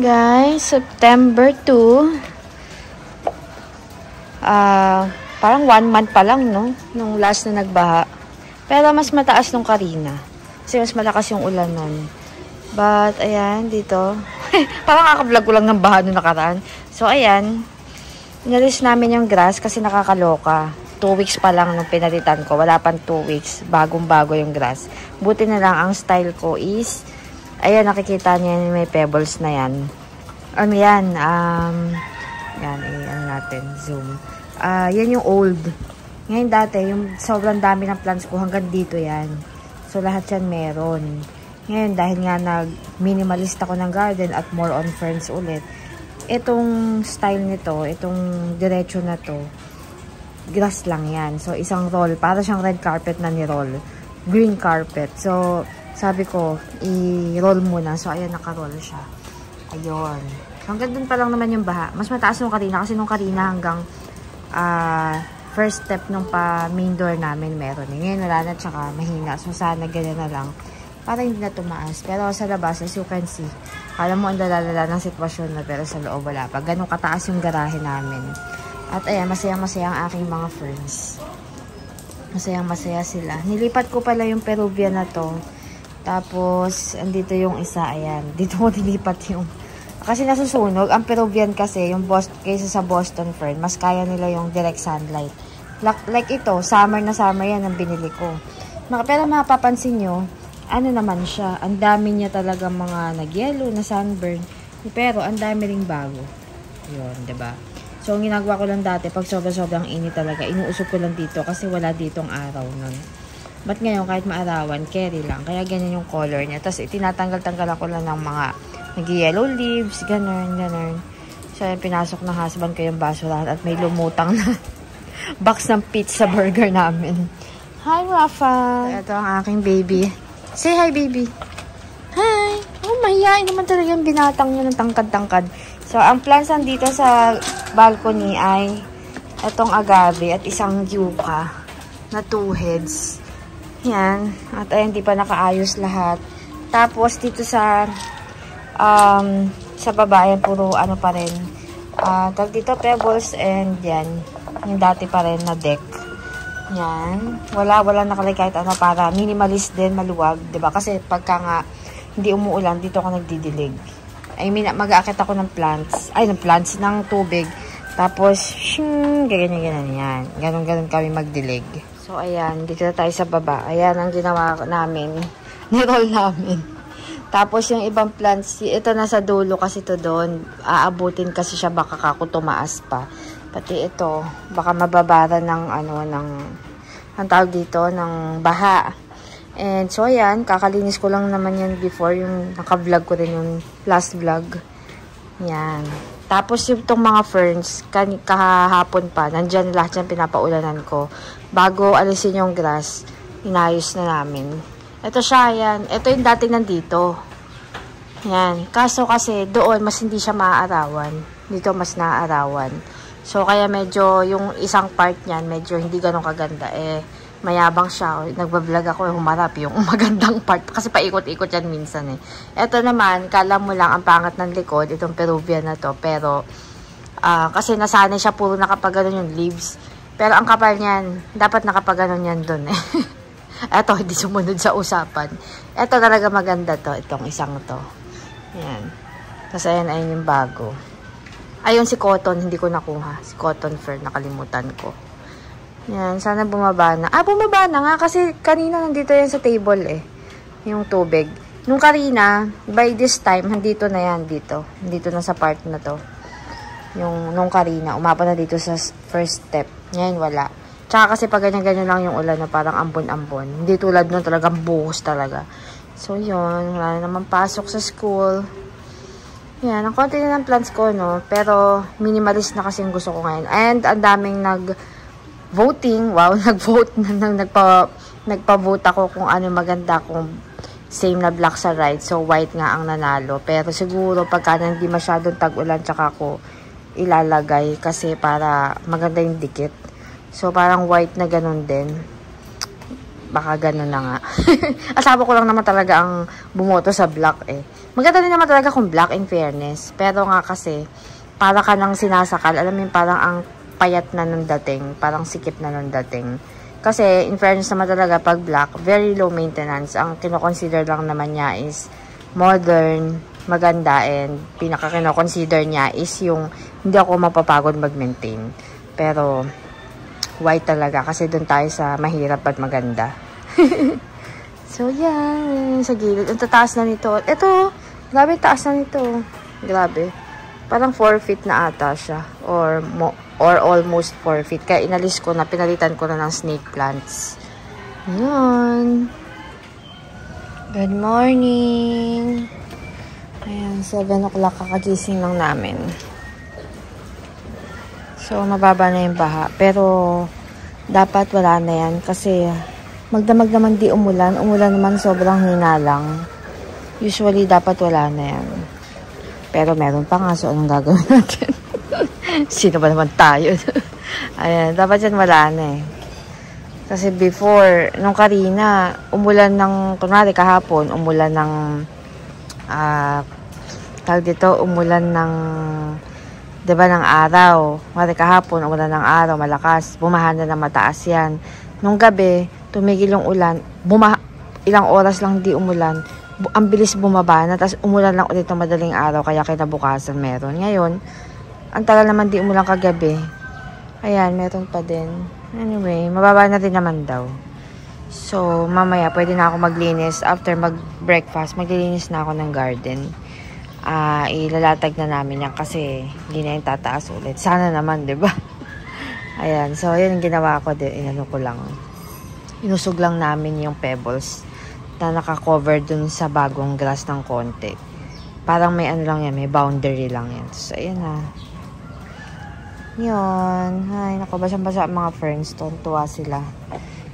Guys, September 2. Parang 1 month pa lang, no? Nung last na nagbaha. Pero mas mataas nung Karina. Kasi mas malakas yung ulan nun. But, ayan, dito. Parang kaka-vlog ko lang ng baha nung nakaraan. So, ayan. Inalis namin yung grass kasi nakakaloka. 2 weeks pa lang nung pinalitan ko. Wala pang 2 weeks. Bagong-bago yung grass. Buti na lang, ang style ko is, ayan, nakikita niyo may pebbles na yan. Ano yan? Yan, ano natin, zoom. Yan yung old. Ngayon dati, yung sobrang dami ng plants ko, hanggang dito yan. So, lahat yan meron. Ngayon, dahil nga nag-minimalist ako ng garden at more on ferns ulit, itong style nito, itong diretso na to, grass lang yan. So, isang roll. Para siyang red carpet na ni-roll. Green carpet. So, sabi ko, i-roll muna. So, ayan, naka-roll siya. Ayun. Hanggang dun pa lang naman yung baha. Mas mataas nung Karina. Kasi nung Karina hanggang first step nung main door namin meron. Ngayon, wala na, tsaka mahina. So, sana ganyan na lang. Para hindi na tumaas. Pero sa labas, as you can see, alam mo, ang lalala ng sitwasyon na, pero sa loob wala pa. Ganun kataas yung garahe namin. At ayan, masayang-masaya ang aking mga ferns. Masayang-masaya sila. Nilipat ko pala yung Peruvian na to. Tapos, andito yung isa, ayan. Dito ko nilipat yung... Kasi nasusunog. Ang Peruvian kasi, yung kaysa sa Boston fern, mas kaya nila yung direct sunlight. Like ito, summer na summer yan ang binili ko. Pero mapapansin nyo, ano naman siya, ang dami niya talaga mga nag-yellow na sunburn. Pero, ang dami ring bago. Yun, diba? So, ang ginagawa ko lang dati, pag sobrang init talaga, inuusok ko lang dito kasi wala ditong araw nun. But ngayon, kahit maarawan, carry lang. Kaya ganyan yung color niya. Tapos, itinatanggal-tanggal ako lang ng mga nag-yellow leaves, ganun. So, yan, pinasok ng husband ko yung basurahan at may lumutang na box ng pizza burger namin. Hi, Rafa! So, ito ang aking baby. Say hi, baby! Hi! Oh, mahihain naman talaga yung binatang niya ng tangkad-tangkad. So, ang plants dito sa balcony ay itong agave at isang yucca na 2 heads. Yan. At ayan, di pa nakaayos lahat. Tapos, dito sa baba, yan, puro ano pa rin. Tag dito, pebbles, and yan. Yung dati pa rin na deck. Yan. Wala nakalagay kahit ano para minimalist din, maluwag. Diba? Kasi pagka nga hindi umuulan, dito ako nagdidilig. I mean, mag-aakit ako ng plants. Ay, ng plants, ng tubig. Tapos, ganyan yan. Ganon kami magdilig. So, ayan. Dito na tayo sa baba. Ayan ang ginawa namin. Niroll namin. Tapos, yung ibang plants, ito nasa dulo kasi ito doon. Aabutin kasi siya baka kako tumaas pa. Pati ito, baka mababara ng, ang tawag dito, ng baha. And so, ayan, kakalinis ko lang naman yan before, yung naka-vlog ko rin yung last vlog. Yan. Tapos, itong mga ferns, kahapon pa, nandyan lahat yan pinapaulanan ko. Bago alisin yung grass, inayos na namin. Ito siya, yan. Ito yung dating nandito. Yan. Kaso kasi, doon, mas hindi siya maaarawan. Dito, mas naaarawan. So, kaya medyo, yung isang part niyan, medyo hindi ganun kaganda. Mayabang siya. Nagbablog ako, humarap yung magandang part. Kasi paikot-ikot yan minsan Ito naman, kala mo lang ang pangat ng likod, itong Peruvian na to. Pero, kasi nasanay siya puro nakapaganon yung leaves. Pero ang kapal niyan, dapat nakapaganon yan dun Ito, hindi sumunod sa usapan. Ito talaga maganda to, itong isang to. Yan. Tapos ayan yung bago. Ayun si Cotton, hindi ko nakuha. Si Cotton fern, nakalimutan ko. Yan, sana bumaba na. Bumaba na nga kasi kanina nandito yan sa table yung tubig. Nung Karina, by this time, nandito na yan dito. Dito na sa part na to. Nung Karina, umapa na dito sa first step. Ngayon, wala. Tsaka kasi pag ganyan-ganyan lang yung ulan na parang ambon-ambon. Hindi tulad nun talagang buhos talaga. So, yun. Wala na naman pasok sa school. Yan, ang konti na ng plants ko, no? Pero, minimalist na kasi yung gusto ko ngayon. And, ang daming voting, wow, nag-vote na, nagpa-vote ako kung ano maganda, kung same na black sa right, so white nga ang nanalo. Pero siguro pagka hindi masyadong tag-ulan, tsaka ko ilalagay kasi para maganda yung dikit. So parang white na ganun din. baka gano'n na nga. Asawa ko lang naman talaga ang bumoto sa black eh. Maganda din naman talaga kung black in fairness. Pero nga kasi, para ka nang sinasakal. Alam mo yun, parang ang payat na nung dating. Parang sikip na nung dating. Kasi, in fairness naman talaga, pag black, very low maintenance. Ang kinoconsider lang naman niya is modern, maganda, and pinaka-kinoconsider niya is yung hindi ako mapapagod mag-maintain. Pero, white talaga kasi doon tayo sa mahirap at maganda. So, yan. Sa gilid. Ang tataas na nito. Ito, grabe taas na nito. Grabe. Parang 4 feet na ata siya. Or almost 4 feet. Kaya inalis ko na, pinalitan ko na ng snake plants. Yan. Good morning. Ayan, 7 o'clock kakagising lang namin. So, mababa na yung baha. Pero, dapat wala na yan. Kasi, magdamag naman di umulan. Umulan naman sobrang hina lang. Usually, dapat wala na yan. Pero, meron pa nga. So, anong gagawin natin? Sino ba naman tayo? Ayan, dapat yan wala na eh. Kasi before, nung Karina, umulan ng, kunwari kahapon, umulan ng, tawag dito, umulan ng, diba, ng araw. Kunwari kahapon, umulan ng araw, malakas, bumahan na mataas yan. Nung gabi, tumigil yung ulan, ilang oras lang di umulan, ang bilis bumaba na, tapos umulan lang ulit ng madaling araw, kaya kinabukasan meron. Ngayon, ang tagal naman di umulan kagabi. Ayan, meron pa din. Anyway, mababa na din naman daw. So, mamaya, pwede na ako maglinis. After mag-breakfast, maglilinis na ako ng garden. Ilalatag na namin yan kasi hindi na yung tataas ulit. Sana naman, diba? Ayan, so, yun yung ginawa ko din. Inano ko lang. Inusog lang namin yung pebbles na nakakover dun sa bagong grass ng konti. Parang may ano lang yan, may boundary lang yan. So, ayan na. Yun. Ay, naku, basang-basa ang mga ferns. Tuwa sila.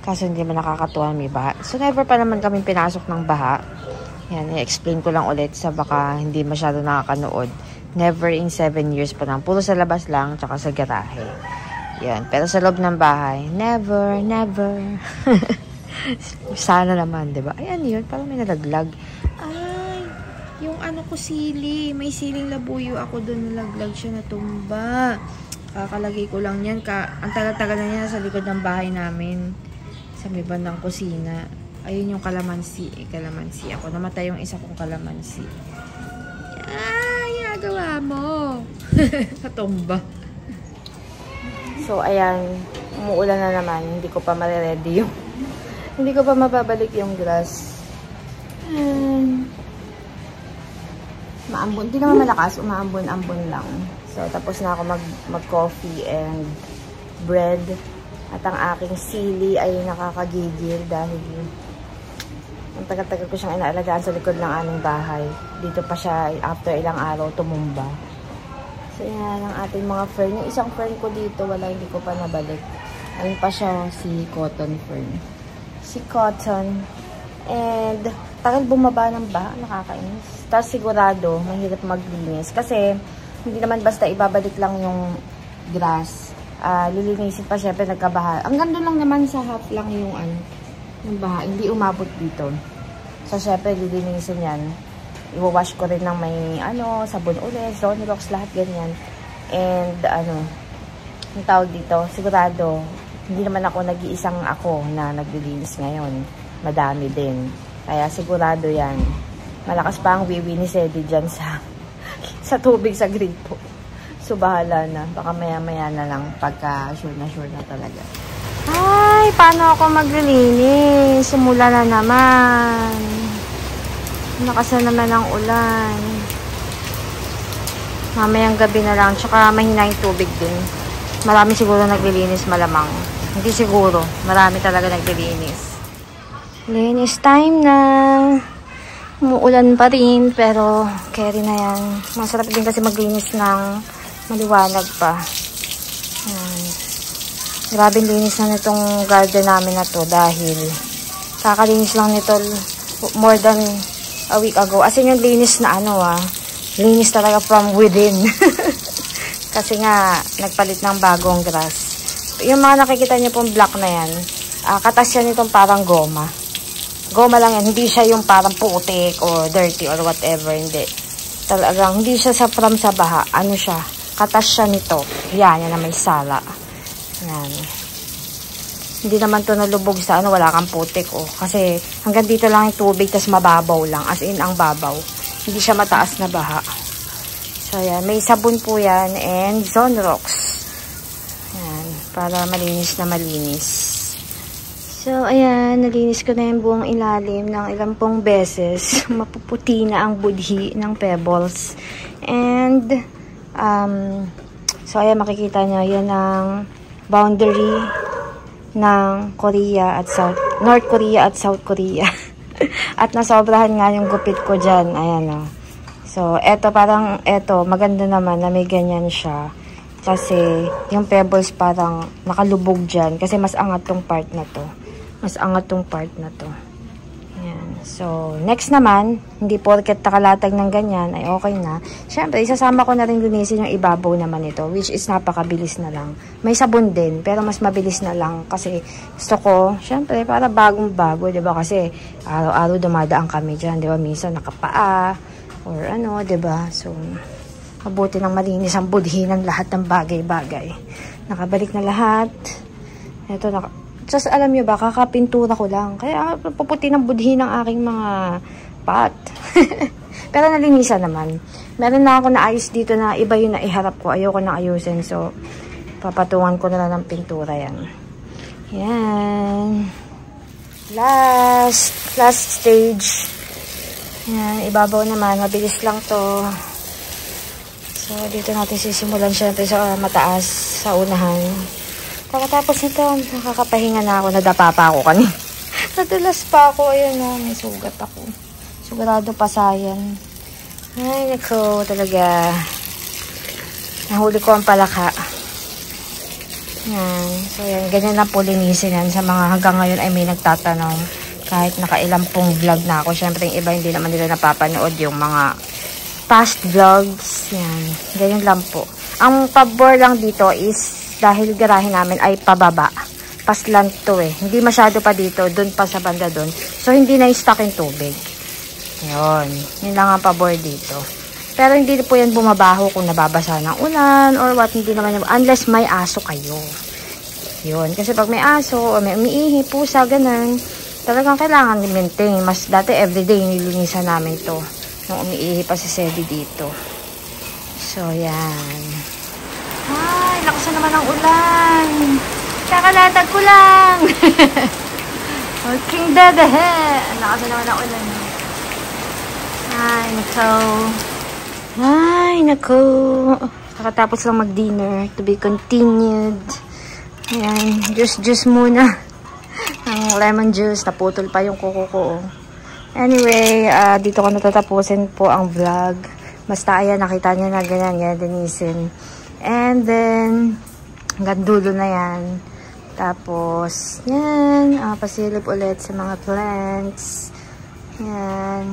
Kaso hindi man nakakatuwa may baha. So, never pa naman kami pinasok ng baha. Yan, i-explain ko lang ulit sa baka hindi masyado nakakanood. Never in 7 years pa lang. Puro sa labas lang, tsaka sa garahe. Yan. Pero sa loob ng bahay, never, never. Sana naman, diba? Ayan yun, parang may nalaglag. Ay, yung ano ko sili. May siling labuyo ako doon, nalaglag siya, natumba. Kakalagay ko lang yan. Ang tagal-tagal na yan sa likod ng bahay namin. Sa may bandang kusina. Ayun yung kalamansi. Kalamansi. Ako namatay yung isa kong kalamansi. Ay, nagawa mo. Natumba. So, ayan. Umuulan na naman. Hindi ko pa ma-ready yung hindi ko pa mababalik yung grass. Maambon. Hindi naman malakas. Umaambon-ambon lang. So, tapos na ako mag-coffee and bread. At ang aking sili ay nakakagigil dahil ang tagal-tagal ko siyang inaalagaan sa likod ng aming bahay. Dito pa siya after ilang araw tumumba. So, yan ang ating mga fern. Yung isang fern ko dito, hindi ko pa nabalik. Ayun pa siya, si cotton fern. Si cotton. And, tagal bumaba ng baha. Nakakainis. Tapos sigurado, mahirap maglinis. Kasi, hindi naman basta ibabalik lang yung grass. Lilinisin pa syempre nagkabaha. Ang ganda lang naman sa half lang yung baha. Hindi umabot dito. So syempre lilinisin yan. I-wash ko rin ng may sabon ulit, Ronirox, lahat ganyan. And yung tawag dito, sigurado hindi naman ako nag-iisang ako na naglilinis ngayon. Madami din. Kaya sigurado yan. Malakas pa ang wiwi ni Sedi dyan sa tubig sa gripo. So, bahala na. Baka maya-maya na lang pagka sure na talaga. Ay, paano ako maglilinis? Sumula na naman. Nakasan naman ang ulan. Mamayang gabi na lang. Tsaka mahina yung tubig din. Marami siguro naglilinis malamang. Hindi siguro. Marami talaga naglilinis. Linis time na. Umuulan pa rin, pero carry na yan. Masarap din kasi maglinis ng maliwanag pa. Ayan. Grabe linis na nitong garden namin na to dahil kakalinis lang nito more than a week ago. As in yung linis na linis talaga from within. Kasi nga, nagpalit ng bagong grass. Yung mga nakikita niyo pong black na yan, Katas siya nitong parang goma. Goma lang yan. Hindi siya yung parang putik or dirty or whatever. Hindi. Talagang hindi siya from sa baha. Ano siya? Katas siya nito. Yan na may sala. Yan. Hindi naman to nalubog sa ano, wala kang putik kasi hanggang dito lang yung tubig, tas mababaw lang. As in, ang babaw. Hindi siya mataas na baha. So, yan. May sabon po yan and Zonrox. Yan. Para malinis na malinis. So, ayan. Nalinis ko na yung buong ilalim ng ilang pong beses. Mapuputi na ang budhi ng pebbles. And, so, ayan. Makikita nyo. Yan ang boundary ng Korea at North Korea at South Korea. At nasobrahan nga yung gupit ko dyan. Ayan o. So, eto parang, maganda naman na may ganyan siya. Kasi, yung pebbles parang nakalubog dyan. Kasi mas angat tong part na to. Mas angat tong part na to. Ayan. So, next naman, hindi porket nakalatag ng ganyan, ay okay na. Siyempre, isasama ko na rin linisin yung ibabaw naman ito, which is napakabilis na lang. May sabon din, pero mas mabilis na lang. Kasi gusto ko, siyempre, para bagong-bago, diba? Kasi araw-araw dumadaan kami dyan, diba? Minsan nakapaa, or ano, diba? So, mabuti nang malinis ang budhi ng lahat ng bagay-bagay. Nakabalik na lahat. Ito, just alam nyo ba, kakapintura ko lang. Kaya puputi ng budhi ng aking mga pot. Pero nalinisan naman. Meron na ako naayos dito na iba yung naiharap ko. Ayoko na ayusin. So, papatungan ko na lang ng pintura yan. Yan. Last stage. Yan, ibabaw naman. Mabilis lang to. So, dito natin sisimulan syempre sa mataas, sa unahan. Pagkatapos nito, nakakapahinga na ako. Nadapa pa ako kanina. Nadulas pa ako. Ayan o, may sugat ako. Sigurado pasayan. Ay, nako, talaga. Nahuli ko ang palaka. Yan. So, yan. Ganyan lang po linisin yan. Sa mga hanggang ngayon ay may nagtatanong. Kahit nakailang pong vlog na ako. Siyempre, yung iba hindi naman nila napapanood yung mga past vlogs. Yan. Ganyan lang po. Ang pabor lang dito is dahil garahe namin ay pababa. Paslant to eh. Hindi masyado pa dito. Doon pa sa banda doon. So, hindi na i-stock yung tubig. Yun. Yun lang ang pabor dito. Pero hindi po yan bumabaho kung nababasa ng ulan or what. Hindi naman yan. Unless may aso kayo. Yun. Kasi pag may aso o may umiihi, pusa, ganun. Talagang kailangan i-maintain. Mas dati everyday nilinisan namin to. Nung umiihi pa si Sedi dito. So, yan. Ay, lakas na naman ang ulan. Kakalatag ko lang. King Dedehe. Lakas na naman ang ulan. Ay, nako. Ay, nako. Kakatapos lang mag-dinner. To be continued. Ayan, juice muna. Ang lemon juice. Naputol pa yung kuko ko. Anyway, dito ko natatapusin po ang vlog. Basta, ayan, nakita niyo na ganyan, Denisin. And then, hanggang dulo na yan. Tapos, yan. Pasilip ulit sa mga plants. Yan.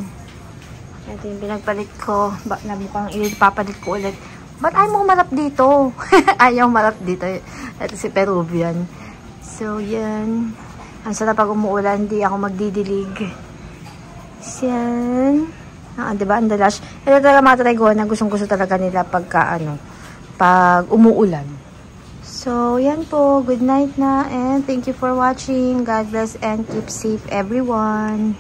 Ito yung pinagpalit ko. Na mukhang ipapalit ko ulit. Ba't ayaw mo marap dito? Ayaw marap dito. Ito si Peruvian. So, yan. Ang sarap pag umuulan, hindi ako magdidilig. Yan. Diba? Ang dalas. Ito talaga mga trigo na gustong-gusto talaga nila pagka, pag umuulan. So, yan po. Good night na and thank you for watching. God bless and keep safe everyone.